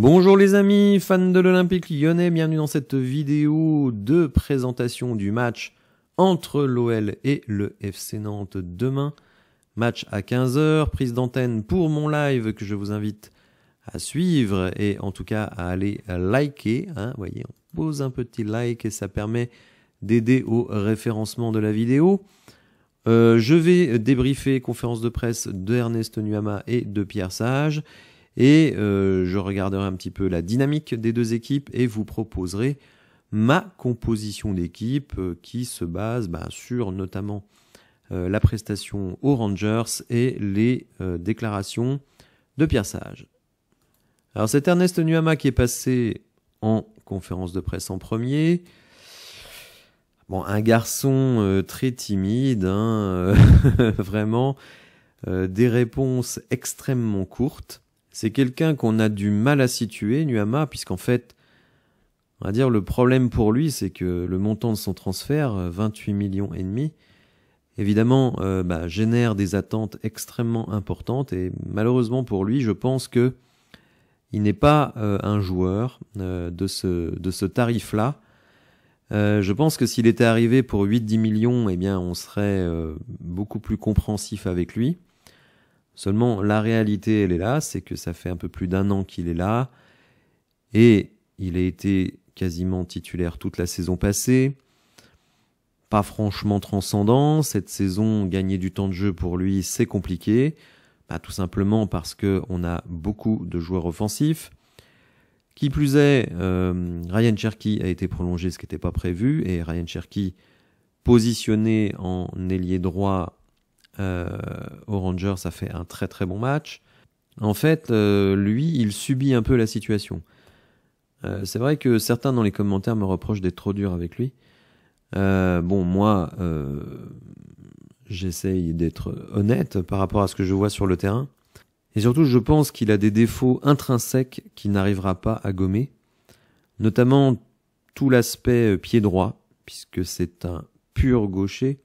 Bonjour les amis, fans de l'Olympique Lyonnais, bienvenue dans cette vidéo de présentation du match entre l'OL et le FC Nantes demain. Match à 15 h, prise d'antenne pour mon live que je vous invite à suivre et en tout cas à aller liker. Vous voyez, on pose un petit like et ça permet d'aider au référencement de la vidéo. Je vais débriefer conférence de presse de Ernest Nuama et de Pierre Sage. Et je regarderai un petit peu la dynamique des deux équipes et vous proposerai ma composition d'équipe qui se base sur notamment la prestation aux Rangers et les déclarations de Pierre Sage. Alors c'est Ernest Nuama qui est passé en conférence de presse en premier. Bon, un garçon très timide, vraiment des réponses extrêmement courtes. C'est quelqu'un qu'on a du mal à situer, Nuama, puisqu'en fait, on va dire le problème pour lui, c'est que le montant de son transfert, 28,5 millions, évidemment, génère des attentes extrêmement importantes. Et malheureusement pour lui, je pense que il n'est pas un joueur de ce tarif-là. Je pense que s'il était arrivé pour 8-10 millions, eh bien, on serait beaucoup plus compréhensif avec lui. Seulement, la réalité, elle est là, c'est que ça fait un peu plus d'1 an qu'il est là, et il a été quasiment titulaire toute la saison passée. Pas franchement transcendant, cette saison, gagner du temps de jeu pour lui, c'est compliqué, tout simplement parce qu'on a beaucoup de joueurs offensifs. Qui plus est, Ryan Cherki a été prolongé, ce qui n'était pas prévu, et Ryan Cherki, positionné en ailier droit, aux Rangers, ça fait un très très bon match. En fait, lui, il subit un peu la situation. C'est vrai que certains dans les commentaires me reprochent d'être trop dur avec lui. Moi, j'essaye d'être honnête par rapport à ce que je vois sur le terrain. Et surtout, je pense qu'il a des défauts intrinsèques qu'il n'arrivera pas à gommer. Notamment tout l'aspect pied droit, puisque c'est un pur gaucher.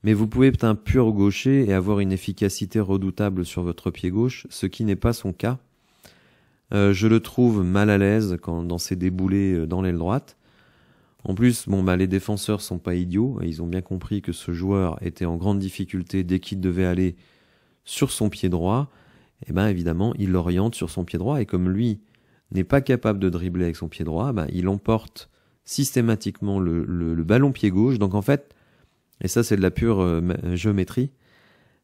Mais vous pouvez être un pur gaucher et avoir une efficacité redoutable sur votre pied gauche, ce qui n'est pas son cas. Je le trouve mal à l'aise dans ses déboulés dans l'aile droite. En plus, les défenseurs sont pas idiots. Ils ont bien compris que ce joueur était en grande difficulté dès qu'il devait aller sur son pied droit. Et évidemment, il l'oriente sur son pied droit. Et comme lui n'est pas capable de dribbler avec son pied droit, il emporte systématiquement le ballon pied gauche. Donc en fait, et ça, c'est de la pure géométrie.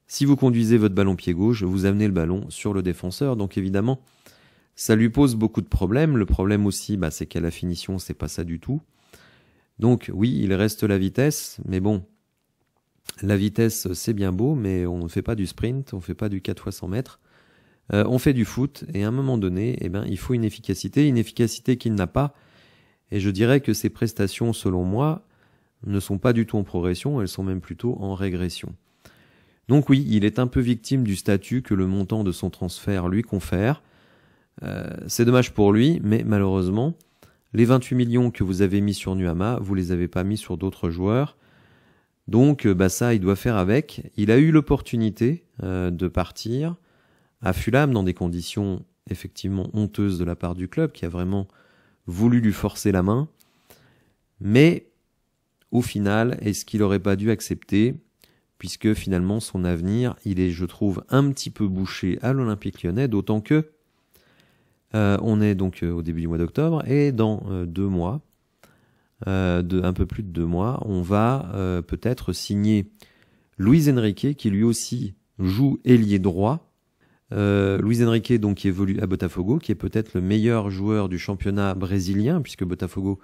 Si vous conduisez votre ballon pied gauche, vous amenez le ballon sur le défenseur. Donc évidemment, ça lui pose beaucoup de problèmes. Le problème aussi, c'est qu'à la finition, c'est pas ça du tout. Donc oui, il reste la vitesse. Mais bon, la vitesse, c'est bien beau, mais on ne fait pas du sprint, on ne fait pas du 4 x 100 mètres. On fait du foot. Et à un moment donné, il faut une efficacité qu'il n'a pas. Et je dirais que ses prestations, selon moi, ne sont pas du tout en progression, elles sont même plutôt en régression. Donc oui, il est un peu victime du statut que le montant de son transfert lui confère. C'est dommage pour lui, mais malheureusement, les 28 millions que vous avez mis sur Nuama, vous les avez pas mis sur d'autres joueurs. Donc ça, il doit faire avec. Il a eu l'opportunité de partir à Fulham dans des conditions effectivement honteuses de la part du club, qui a vraiment voulu lui forcer la main. Mais au final, est-ce qu'il n'aurait pas dû accepter, puisque finalement son avenir, il est, je trouve, un petit peu bouché à l'Olympique Lyonnais, d'autant que on est donc au début du mois d'octobre, et dans 2 mois, un peu plus de 2 mois, on va peut-être signer Luis Enrique, qui lui aussi joue ailier droit. Luis Enrique, donc, qui évolue à Botafogo, qui est peut-être le meilleur joueur du championnat brésilien, puisque Botafogo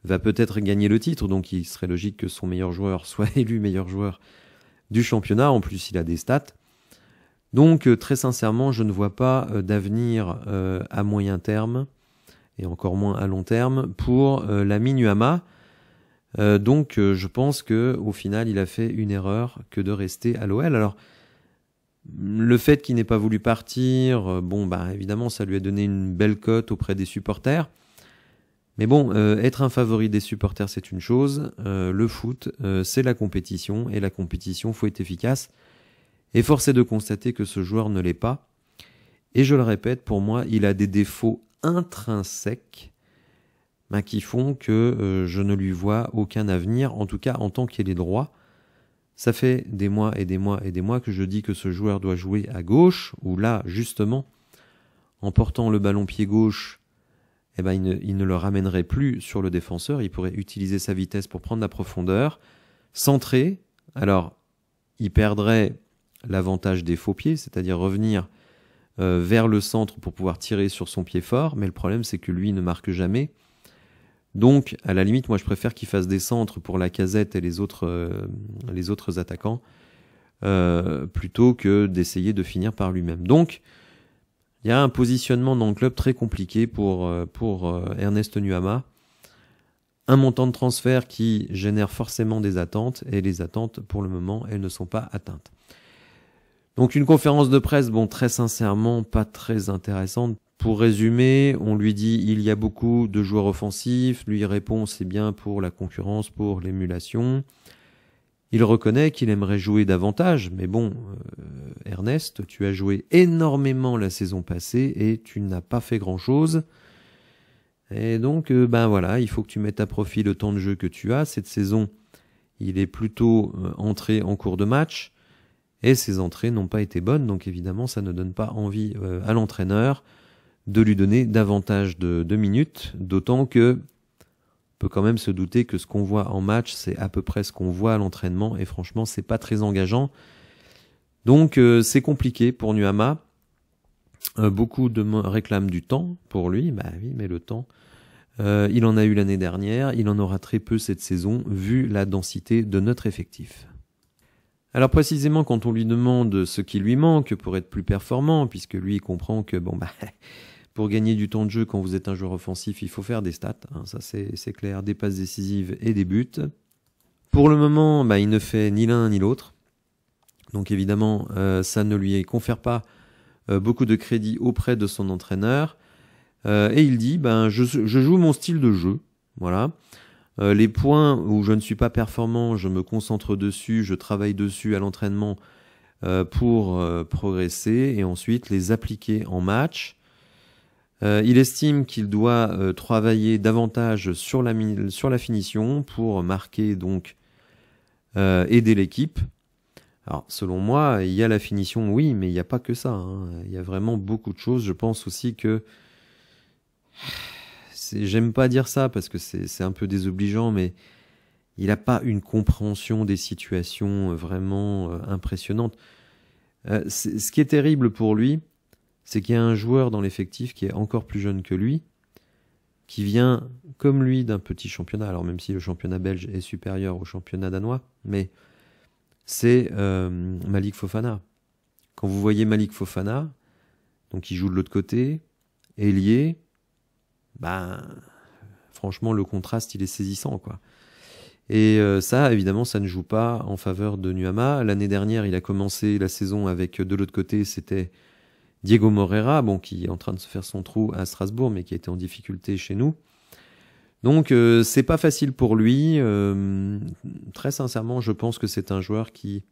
va peut-être gagner le titre, donc il serait logique que son meilleur joueur soit élu meilleur joueur du championnat. En plus, il a des stats. Donc, très sincèrement, je ne vois pas d'avenir à moyen terme, et encore moins à long terme, pour l'ami Nuama. Donc, je pense qu'au final, il a fait une erreur que de rester à l'OL. Alors, le fait qu'il n'ait pas voulu partir, évidemment, ça lui a donné une belle cote auprès des supporters. Mais bon, être un favori des supporters, c'est une chose. Le foot, c'est la compétition. Et la compétition, faut être efficace. Et force est de constater que ce joueur ne l'est pas. Et je le répète, pour moi, il a des défauts intrinsèques qui font que je ne lui vois aucun avenir, en tout cas en tant qu'il est droit. Ça fait des mois et des mois et des mois que je dis que ce joueur doit jouer à gauche, où là, justement, en portant le ballon pied gauche, il ne le ramènerait plus sur le défenseur, il pourrait utiliser sa vitesse pour prendre la profondeur, centrer, alors il perdrait l'avantage des faux pieds, c'est-à-dire revenir vers le centre pour pouvoir tirer sur son pied fort, mais le problème c'est que lui ne marque jamais. Donc, à la limite, moi je préfère qu'il fasse des centres pour Lacazette et les autres attaquants, plutôt que d'essayer de finir par lui-même. Donc, il y a un positionnement dans le club très compliqué pour Ernest Nuamah. Un montant de transfert qui génère forcément des attentes, et les attentes, pour le moment, elles ne sont pas atteintes. Donc une conférence de presse, très sincèrement, pas très intéressante. Pour résumer, on lui dit il y a beaucoup de joueurs offensifs, lui il répond c'est bien pour la concurrence, pour l'émulation. Il reconnaît qu'il aimerait jouer davantage, mais Ernest, tu as joué énormément la saison passée et tu n'as pas fait grand-chose. Et donc, il faut que tu mettes à profit le temps de jeu que tu as. Cette saison, il est plutôt entré en cours de match et ses entrées n'ont pas été bonnes. Donc évidemment, ça ne donne pas envie à l'entraîneur de lui donner davantage de minutes, d'autant que on peut quand même se douter que ce qu'on voit en match, c'est à peu près ce qu'on voit à l'entraînement, et franchement, c'est pas très engageant. Donc, c'est compliqué pour Nuamah. Beaucoup réclament du temps pour lui. Oui, mais le temps, il en a eu l'année dernière, il en aura très peu cette saison, vu la densité de notre effectif. Alors précisément, quand on lui demande ce qui lui manque pour être plus performant, puisque lui il comprend que pour gagner du temps de jeu quand vous êtes un joueur offensif, il faut faire des stats, ça c'est clair, des passes décisives et des buts. Pour le moment, il ne fait ni l'un ni l'autre. Donc évidemment, ça ne lui confère pas beaucoup de crédit auprès de son entraîneur. Et il dit, je joue mon style de jeu, voilà. Les points où je ne suis pas performant, je me concentre dessus, je travaille dessus à l'entraînement pour progresser et ensuite les appliquer en match. Il estime qu'il doit travailler davantage sur la finition pour marquer, donc aider l'équipe. Alors selon moi, il y a la finition, oui, mais il n'y a pas que ça. Il y a vraiment beaucoup de choses. Je pense aussi que j'aime pas dire ça parce que c'est un peu désobligeant, mais il n'a pas une compréhension des situations vraiment impressionnante. Ce qui est terrible pour lui, c'est qu'il y a un joueur dans l'effectif qui est encore plus jeune que lui, qui vient comme lui d'un petit championnat, alors même si le championnat belge est supérieur au championnat danois, mais c'est Malik Fofana. Quand vous voyez Malik Fofana, donc il joue de l'autre côté, ailier, franchement le contraste il est saisissant, quoi. Et ça, évidemment, ça ne joue pas en faveur de Nuamah. L'année dernière, il a commencé la saison avec, de l'autre côté, c'était Diego Moreira, qui est en train de se faire son trou à Strasbourg, mais qui a été en difficulté chez nous. Donc, c'est pas facile pour lui. Très sincèrement, je pense que c'est un joueur qui,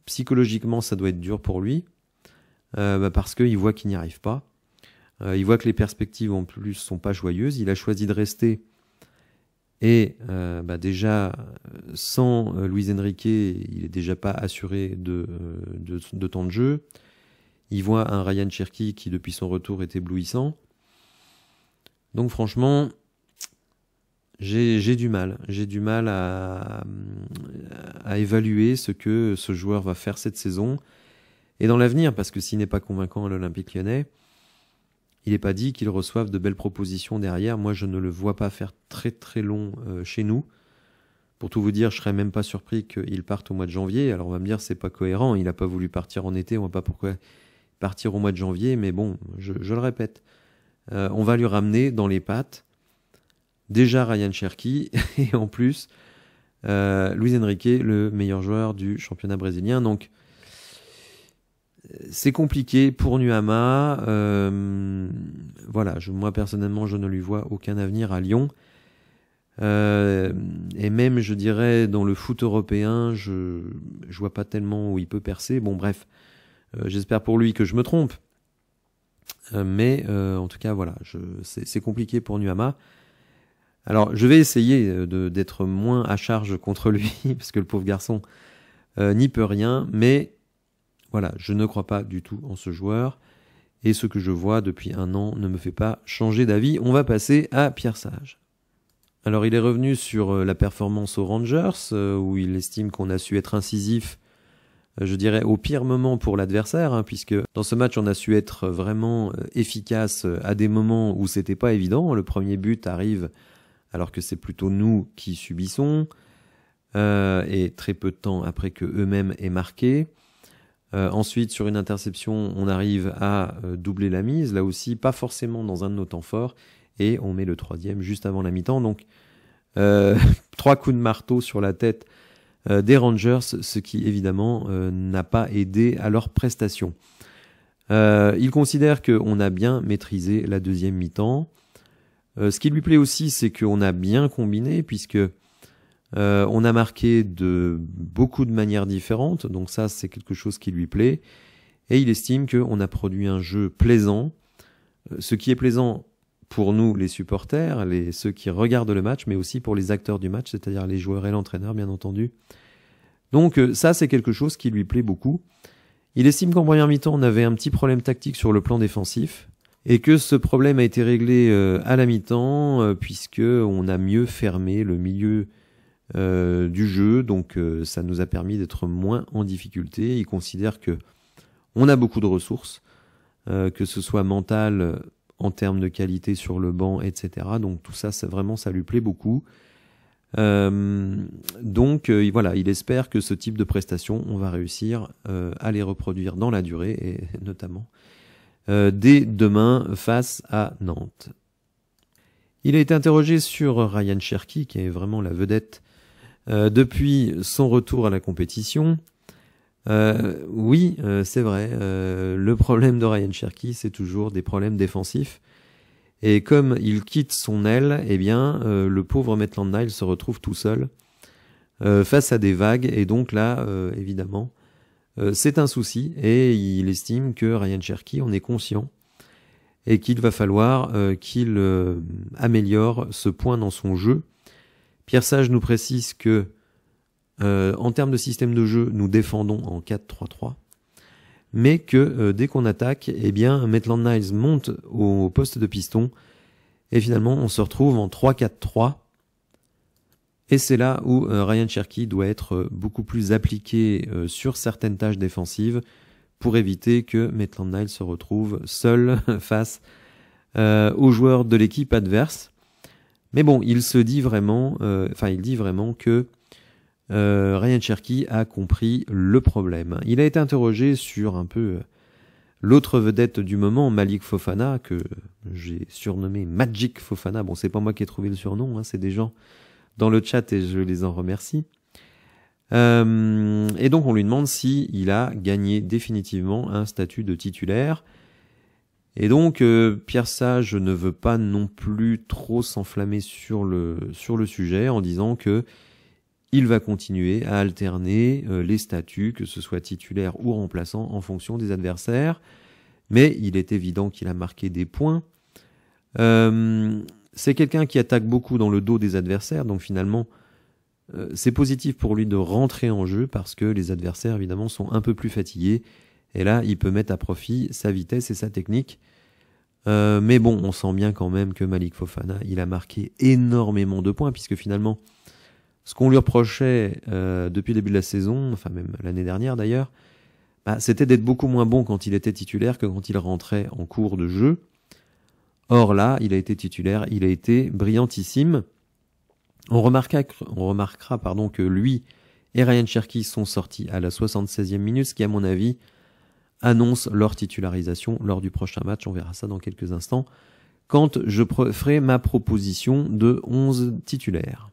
psychologiquement, ça doit être dur pour lui, parce qu'il voit qu'il n'y arrive pas. Il voit que les perspectives, en plus, sont pas joyeuses. Il a choisi de rester. Et déjà, sans Luis Enrique, il est déjà pas assuré de temps de jeu. Il voit un Ryan Cherki qui, depuis son retour, est éblouissant. Donc franchement, j'ai du mal. J'ai du mal à évaluer ce que ce joueur va faire cette saison. Et dans l'avenir, parce que s'il n'est pas convaincant à l'Olympique Lyonnais, il n'est pas dit qu'il reçoive de belles propositions derrière. Moi, je ne le vois pas faire très très long chez nous. Pour tout vous dire, je serais même pas surpris qu'il parte au mois de janvier. Alors on va me dire, c'est pas cohérent. Il n'a pas voulu partir en été. On ne voit pas pourquoi partir au mois de janvier. Mais bon, je le répète. On va lui ramener dans les pattes déjà Ryan Cherki et en plus Luis Enrique, le meilleur joueur du championnat brésilien. Donc c'est compliqué pour Nuamah. Moi personnellement, je ne lui vois aucun avenir à Lyon. Et même, je dirais, dans le foot européen, je vois pas tellement où il peut percer. Bon, bref, j'espère pour lui que je me trompe. En tout cas, voilà, c'est compliqué pour Nuama. Alors, je vais essayer d'être moins à charge contre lui, parce que le pauvre garçon n'y peut rien, mais voilà, je ne crois pas du tout en ce joueur, et ce que je vois depuis 1 an ne me fait pas changer d'avis. On va passer à Pierre Sage. Alors, il est revenu sur la performance aux Rangers, où il estime qu'on a su être incisif, je dirais, au pire moment pour l'adversaire, hein, puisque dans ce match, on a su être vraiment efficace à des moments où c'était pas évident. Le premier but arrive alors que c'est plutôt nous qui subissons, et très peu de temps après que eux-mêmes aient marqué. Ensuite, sur une interception, on arrive à doubler la mise, là aussi, pas forcément dans un de nos temps forts, et on met le 3e juste avant la mi-temps. Donc, 3 coups de marteau sur la tête des Rangers, ce qui évidemment n'a pas aidé à leur prestation. Il considère qu'on a bien maîtrisé la 2e mi-temps. Ce qui lui plaît aussi, c'est qu'on a bien combiné, puisque on a marqué de beaucoup de manières différentes, donc ça c'est quelque chose qui lui plaît, et il estime qu'on a produit un jeu plaisant, ce qui est plaisant pour nous les supporters, ceux qui regardent le match, mais aussi pour les acteurs du match, c'est-à-dire les joueurs et l'entraîneur bien entendu. Donc ça c'est quelque chose qui lui plaît beaucoup. Il estime qu'en première mi-temps on avait un petit problème tactique sur le plan défensif, et que ce problème a été réglé à la mi-temps, puisque on a mieux fermé le milieu du jeu, donc ça nous a permis d'être moins en difficulté. Il considère que on a beaucoup de ressources, que ce soit mental, en termes de qualité sur le banc, etc. Donc tout ça, ça lui plaît beaucoup. Voilà, il espère que ce type de prestations, on va réussir à les reproduire dans la durée, et notamment dès demain face à Nantes. Il a été interrogé sur Ryan Cherki, qui est vraiment la vedette depuis son retour à la compétition. Oui, c'est vrai, le problème de Ryan Cherki, c'est toujours des problèmes défensifs. Et comme il quitte son aile, eh bien, le pauvre Maitland-Niles se retrouve tout seul face à des vagues. Et donc là, évidemment, c'est un souci. Et il estime que Ryan Cherki en est conscient et qu'il va falloir qu'il améliore ce point dans son jeu. Pierre Sage nous précise que en termes de système de jeu, nous défendons en 4-3-3, mais que dès qu'on attaque, eh bien, Maitland-Niles monte au poste de piston, et finalement, on se retrouve en 3-4-3, et c'est là où Ryan Cherki doit être beaucoup plus appliqué sur certaines tâches défensives pour éviter que Maitland-Niles se retrouve seul face aux joueurs de l'équipe adverse. Mais bon, il dit vraiment que Ryan Cherki a compris le problème. Il a été interrogé sur un peu l'autre vedette du moment, Malik Fofana, que j'ai surnommé Magic Fofana. Bon, c'est pas moi qui ai trouvé le surnom, hein, c'est des gens dans le chat et je les en remercie. Et donc on lui demande si il a gagné définitivement un statut de titulaire. Et donc Pierre Sage ne veut pas non plus trop s'enflammer sur le sujet, en disant que il va continuer à alterner les statuts, que ce soit titulaire ou remplaçant, en fonction des adversaires. Mais il est évident qu'il a marqué des points. C'est quelqu'un qui attaque beaucoup dans le dos des adversaires, donc finalement, c'est positif pour lui de rentrer en jeu, parce que les adversaires, évidemment, sont un peu plus fatigués. Et là, il peut mettre à profit sa vitesse et sa technique. Mais bon, on sent bien quand même que Malik Fofana, il a marqué énormément de points, puisque finalement, ce qu'on lui reprochait depuis le début de la saison, enfin même l'année dernière d'ailleurs, c'était d'être beaucoup moins bon quand il était titulaire que quand il rentrait en cours de jeu. Or là, il a été titulaire, il a été brillantissime. On remarquera que lui et Ryan Cherki sont sortis à la 76e minute, ce qui à mon avis annonce leur titularisation lors du prochain match. On verra ça dans quelques instants, quand je ferai ma proposition de 11 titulaires.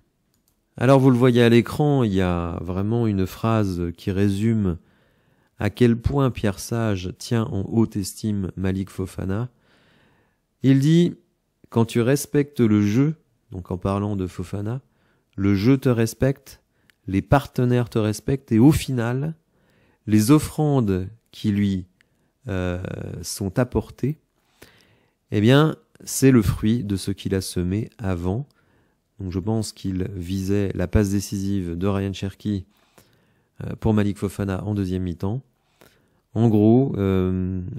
Alors vous le voyez à l'écran, il y a vraiment une phrase qui résume à quel point Pierre Sage tient en haute estime Malik Fofana. Il dit « Quand tu respectes le jeu », donc en parlant de Fofana, le jeu te respecte, les partenaires te respectent, et au final, les offrandes qui lui sont apportées eh bien, c'est le fruit de ce qu'il a semé avant. Donc je pense qu'il visait la passe décisive de Ryan Cherki pour Malik Fofana en deuxième mi-temps. En gros,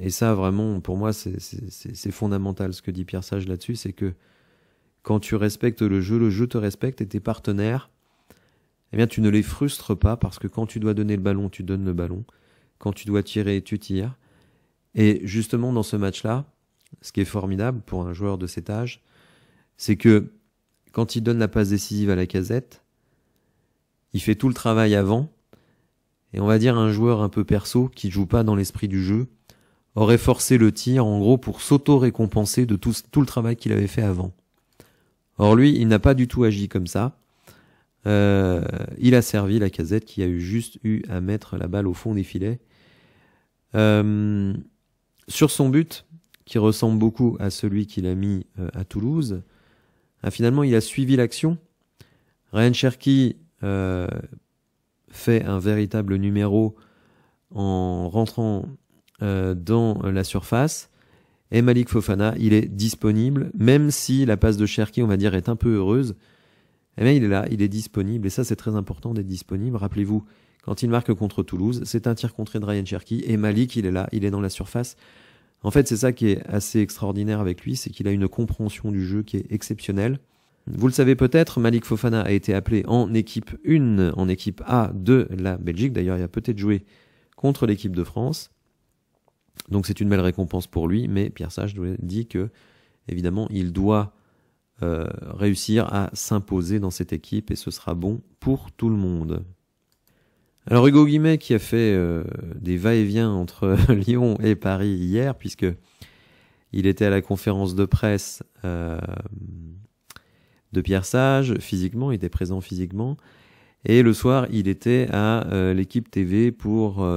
et ça vraiment pour moi c'est fondamental ce que dit Pierre Sage là-dessus, c'est que quand tu respectes le jeu te respecte et tes partenaires, eh bien tu ne les frustres pas parce que quand tu dois donner le ballon, tu donnes le ballon. Quand tu dois tirer, tu tires. Et justement dans ce match-là, ce qui est formidable pour un joueur de cet âge, c'est que quand il donne la passe décisive à Lacazette, il fait tout le travail avant. Et on va dire un joueur un peu perso, qui joue pas dans l'esprit du jeu, aurait forcé le tir, en gros, pour s'auto-récompenser de tout le travail qu'il avait fait avant. Or lui, il n'a pas du tout agi comme ça. Il a servi Lacazette, qui a juste eu à mettre la balle au fond des filets. Sur son but, qui ressemble beaucoup à celui qu'il a mis à Toulouse, finalement, il a suivi l'action. Ryan Cherki fait un véritable numéro en rentrant dans la surface. Et Malik Fofana, il est disponible, même si la passe de Cherki, on va dire, est un peu heureuse. Eh bien, il est là, il est disponible. Et ça, c'est très important d'être disponible. Rappelez-vous, quand il marque contre Toulouse, c'est un tir contré de Ryan Cherki. Et Malik, il est là, il est dans la surface. En fait, c'est ça qui est assez extraordinaire avec lui, c'est qu'il a une compréhension du jeu qui est exceptionnelle. Vous le savez peut-être, Malik Fofana a été appelé en équipe 1, en équipe A de la Belgique. D'ailleurs, il a peut-être joué contre l'équipe de France. Donc c'est une belle récompense pour lui, mais Pierre Sage dit que, évidemment, il doit réussir à s'imposer dans cette équipe et ce sera bon pour tout le monde. Alors Hugo Guimet qui a fait des va-et-vient entre Lyon et Paris hier, puisque il était à la conférence de presse de Pierre Sage, physiquement, il était présent physiquement, et le soir il était à l'équipe TV pour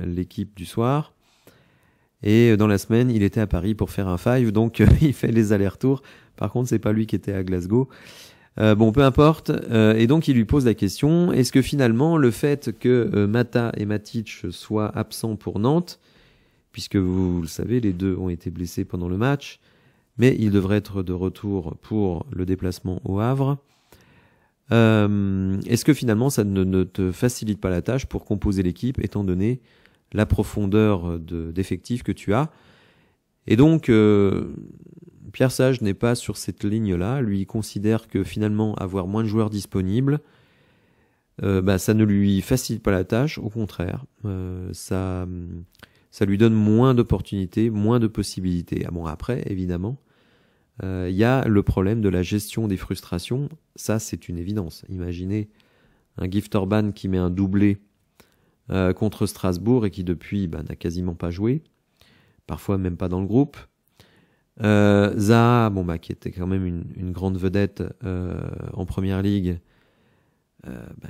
l'équipe du soir. Et dans la semaine, il était à Paris pour faire un five, donc il fait les allers-retours. Par contre, c'est pas lui qui était à Glasgow. Bon, peu importe. Et donc, il lui pose la question, est-ce que finalement, le fait que Mata et Matic soient absents pour Nantes, puisque vous le savez, les deux ont été blessés pendant le match, mais ils devraient être de retour pour le déplacement au Havre, est-ce que finalement, ça ne te facilite pas la tâche pour composer l'équipe, étant donné la profondeur d'effectifs que tu as? Et donc, Pierre Sage n'est pas sur cette ligne-là. Lui, il considère que finalement, avoir moins de joueurs disponibles, ça ne lui facilite pas la tâche. Au contraire, ça lui donne moins d'opportunités, moins de possibilités. Ah bon, après, évidemment, il y a le problème de la gestion des frustrations. Ça, c'est une évidence. Imaginez un Gift Orban qui met un doublé contre Strasbourg et qui depuis n'a quasiment pas joué, parfois même pas dans le groupe. Zaha, qui était quand même une grande vedette en première ligue,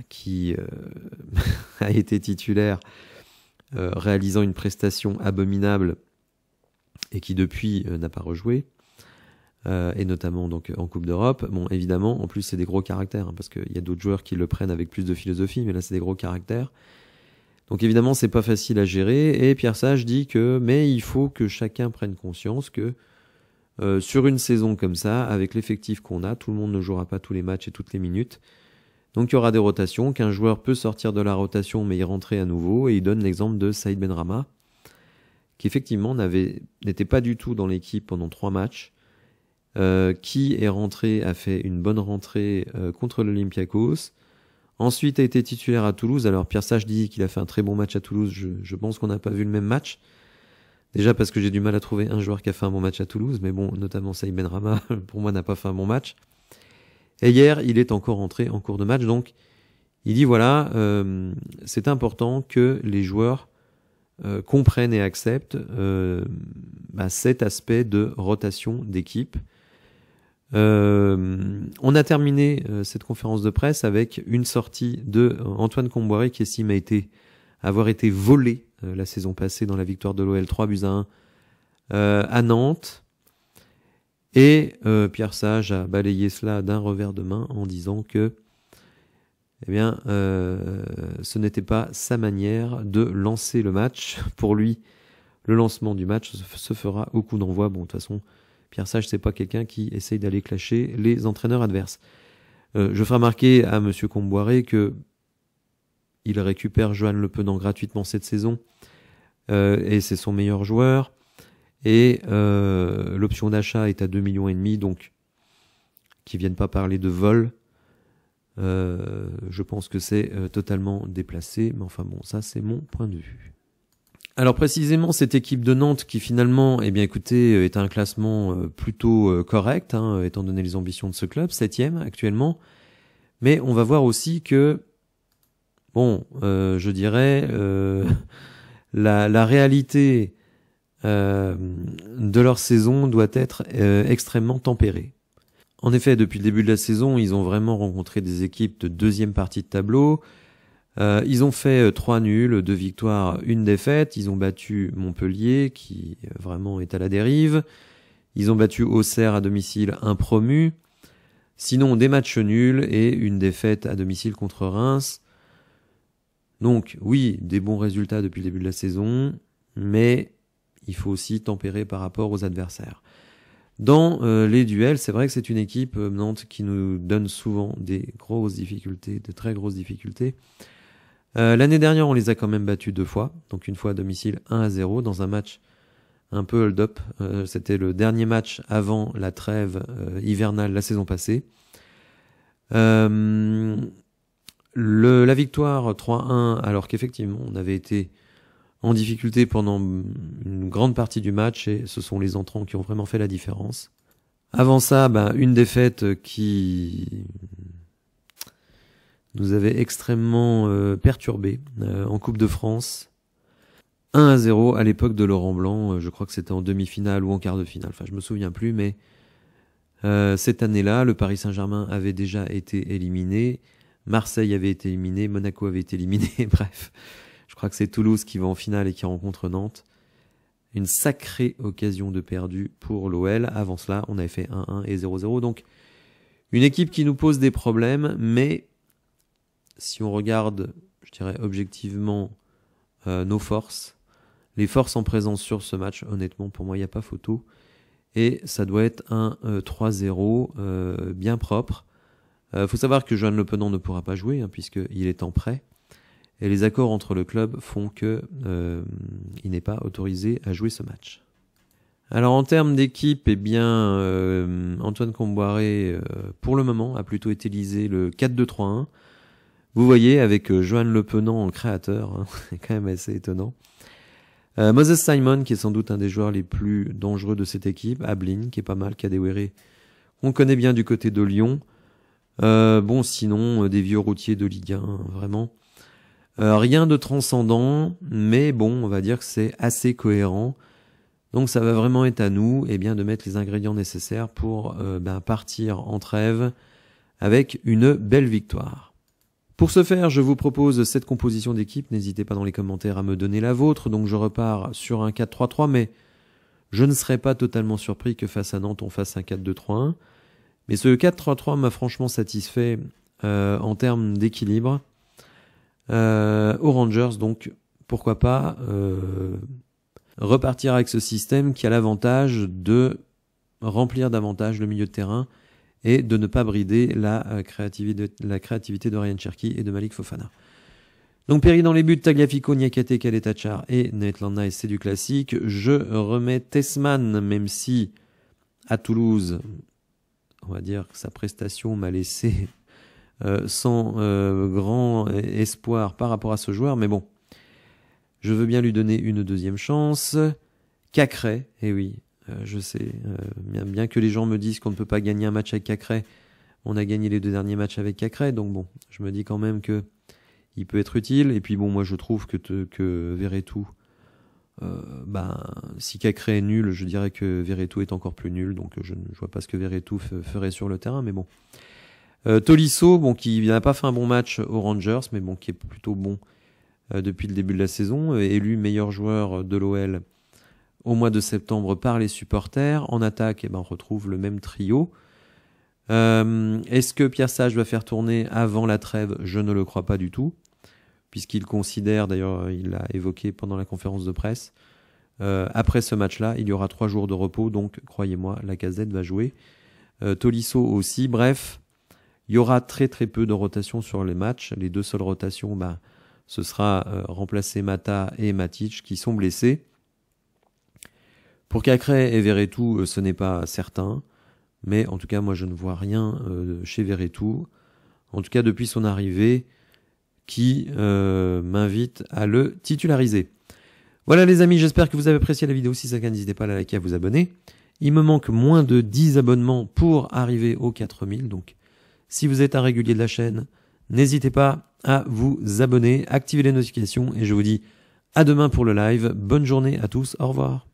qui a été titulaire, réalisant une prestation abominable et qui depuis n'a pas rejoué, et notamment donc en Coupe d'Europe. Bon, évidemment, en plus c'est des gros caractères, parce qu'il y a d'autres joueurs qui le prennent avec plus de philosophie, mais là c'est des gros caractères. Donc évidemment, c'est pas facile à gérer, et Pierre Sage dit mais il faut que chacun prenne conscience que sur une saison comme ça, avec l'effectif qu'on a, tout le monde ne jouera pas tous les matchs et toutes les minutes. Donc il y aura des rotations, qu'un joueur peut sortir de la rotation mais y rentrer à nouveau, et il donne l'exemple de Saïd Benrahma, qui effectivement n'était pas du tout dans l'équipe pendant 3 matchs, qui est rentré, a fait une bonne rentrée contre l'Olympiakos. Ensuite a été titulaire à Toulouse. Alors Pierre Sage dit qu'il a fait un très bon match à Toulouse. Je pense qu'on n'a pas vu le même match. Déjà parce que j'ai du mal à trouver un joueur qui a fait un bon match à Toulouse. Mais bon, notamment Saïd Benrahma, pour moi, n'a pas fait un bon match. Et hier, il est encore rentré en cours de match. Donc, il dit voilà, c'est important que les joueurs comprennent et acceptent cet aspect de rotation d'équipe. On a terminé cette conférence de presse avec une sortie de Antoine Comboiré qui estime avoir été volé la saison passée dans la victoire de l'OL 3-1 à Nantes. Et Pierre Sage a balayé cela d'un revers de main en disant que ce n'était pas sa manière de lancer le match. Pour lui, le lancement du match se fera au coup d'envoi. Bon, de toute façon, Pierre Sage, c'est pas quelqu'un qui essaye d'aller clasher les entraîneurs adverses. Je ferai remarquer à Monsieur Comboiré que il récupère Johan Le Penant gratuitement cette saison, et c'est son meilleur joueur. Et l'option d'achat est à 2,5 millions, donc qu'ils viennent pas parler de vol. Je pense que c'est totalement déplacé, mais enfin bon, ça c'est mon point de vue. Alors précisément, cette équipe de Nantes qui finalement, eh bien écoutez, est à un classement plutôt correct, hein, étant donné les ambitions de ce club, 7e actuellement. Mais on va voir aussi que, bon, je dirais, la réalité de leur saison doit être extrêmement tempérée. En effet, depuis le début de la saison, ils ont vraiment rencontré des équipes de deuxième partie de tableau. Ils ont fait 3 nuls, 2 victoires, 1 défaite. Ils ont battu Montpellier, qui vraiment est à la dérive. Ils ont battu Auxerre à domicile, un promu. Sinon, des matchs nuls et une défaite à domicile contre Reims. Donc, oui, des bons résultats depuis le début de la saison, mais il faut aussi tempérer par rapport aux adversaires. Dans les duels, c'est vrai que c'est une équipe, Nantes, qui nous donne souvent des grosses difficultés, de très grosses difficultés. L'année dernière, on les a quand même battus 2 fois, donc une fois à domicile 1-0 dans un match un peu hold-up. C'était le dernier match avant la trêve hivernale la saison passée. La victoire 3-1, alors qu'effectivement, on avait été en difficulté pendant une grande partie du match et ce sont les entrants qui ont vraiment fait la différence. Avant ça, une défaite qui nous avait extrêmement perturbés en Coupe de France. 1-0 à l'époque de Laurent Blanc, je crois que c'était en demi-finale ou en quart de finale, enfin je me souviens plus, mais cette année-là, le Paris Saint-Germain avait déjà été éliminé, Marseille avait été éliminé, Monaco avait été éliminé, bref. Je crois que c'est Toulouse qui va en finale et qui rencontre Nantes. Une sacrée occasion de perdu pour l'OL. Avant cela, on avait fait 1-1 et 0-0. Donc, une équipe qui nous pose des problèmes, mais si on regarde, je dirais objectivement, nos forces, les forces en présence sur ce match, honnêtement, pour moi, il n'y a pas photo. Et ça doit être un 3-0 bien propre. Faut savoir que Johan Le Penant ne pourra pas jouer, hein, puisqu'il est en prêt. Et les accords entre le club font que il n'est pas autorisé à jouer ce match. Alors en termes d'équipe, eh bien Antoine Comboiré, pour le moment, a plutôt utilisé le 4-2-3-1. Vous voyez, avec Johan Le Penant en créateur, hein, c'est quand même assez étonnant. Moses Simon, qui est sans doute un des joueurs les plus dangereux de cette équipe. Ablin, qui est pas mal. Kadewere, on connaît bien du côté de Lyon. Bon, sinon, des vieux routiers de Ligue 1, vraiment. Rien de transcendant, mais bon, on va dire que c'est assez cohérent. Donc ça va vraiment être à nous de mettre les ingrédients nécessaires pour partir en trêve avec une belle victoire. Pour ce faire, je vous propose cette composition d'équipe. N'hésitez pas dans les commentaires à me donner la vôtre. Donc je repars sur un 4-3-3, mais je ne serais pas totalement surpris que face à Nantes, on fasse un 4-2-3-1. Mais ce 4-3-3 m'a franchement satisfait en termes d'équilibre. Aux Rangers, donc pourquoi pas repartir avec ce système qui a l'avantage de remplir davantage le milieu de terrain et de ne pas brider la créativité de Ryan Cherki et de Malik Fofana. Donc Perry dans les buts, Tagliafico, Niakate, Kaletachar et Maitland Nice, c'est du classique. Je remets Tessman, même si à Toulouse, on va dire que sa prestation m'a laissé sans grand espoir par rapport à ce joueur, mais bon, je veux bien lui donner une deuxième chance. Cacré, eh oui, je sais, bien que les gens me disent qu'on ne peut pas gagner un match avec Cacré, on a gagné les 2 derniers matchs avec Cacré, donc bon, je me dis quand même que il peut être utile, et puis bon, moi je trouve que Verretou, si Cacré est nul, je dirais que Verretou est encore plus nul, donc je ne vois pas ce que Verretou ferait sur le terrain, mais bon. Tolisso, bon, qui n'a pas fait un bon match aux Rangers, mais bon, qui est plutôt bon depuis le début de la saison, élu meilleur joueur de l'OL au mois de septembre par les supporters. En attaque, on retrouve le même trio. Est-ce que Pierre Sage va faire tourner avant la trêve? Je ne le crois pas du tout, puisqu'il considère, d'ailleurs il l'a évoqué pendant la conférence de presse, Après ce match-là, il y aura 3 jours de repos, donc croyez-moi, Lacazette va jouer. Tolisso aussi, bref, il y aura très très peu de rotation sur les matchs. Les 2 seules rotations, ce sera remplacer Mata et Matic qui sont blessés. Pour Cacré et Verretou, ce n'est pas certain, mais en tout cas, moi je ne vois rien chez Verretou, en tout cas depuis son arrivée, qui m'invite à le titulariser. Voilà les amis, j'espère que vous avez apprécié la vidéo. Si c'est le cas, n'hésitez pas à la liker, à vous abonner. Il me manque moins de 10 abonnements pour arriver aux 4000, donc si vous êtes un régulier de la chaîne, n'hésitez pas à vous abonner, activer les notifications, et je vous dis à demain pour le live. Bonne journée à tous, au revoir.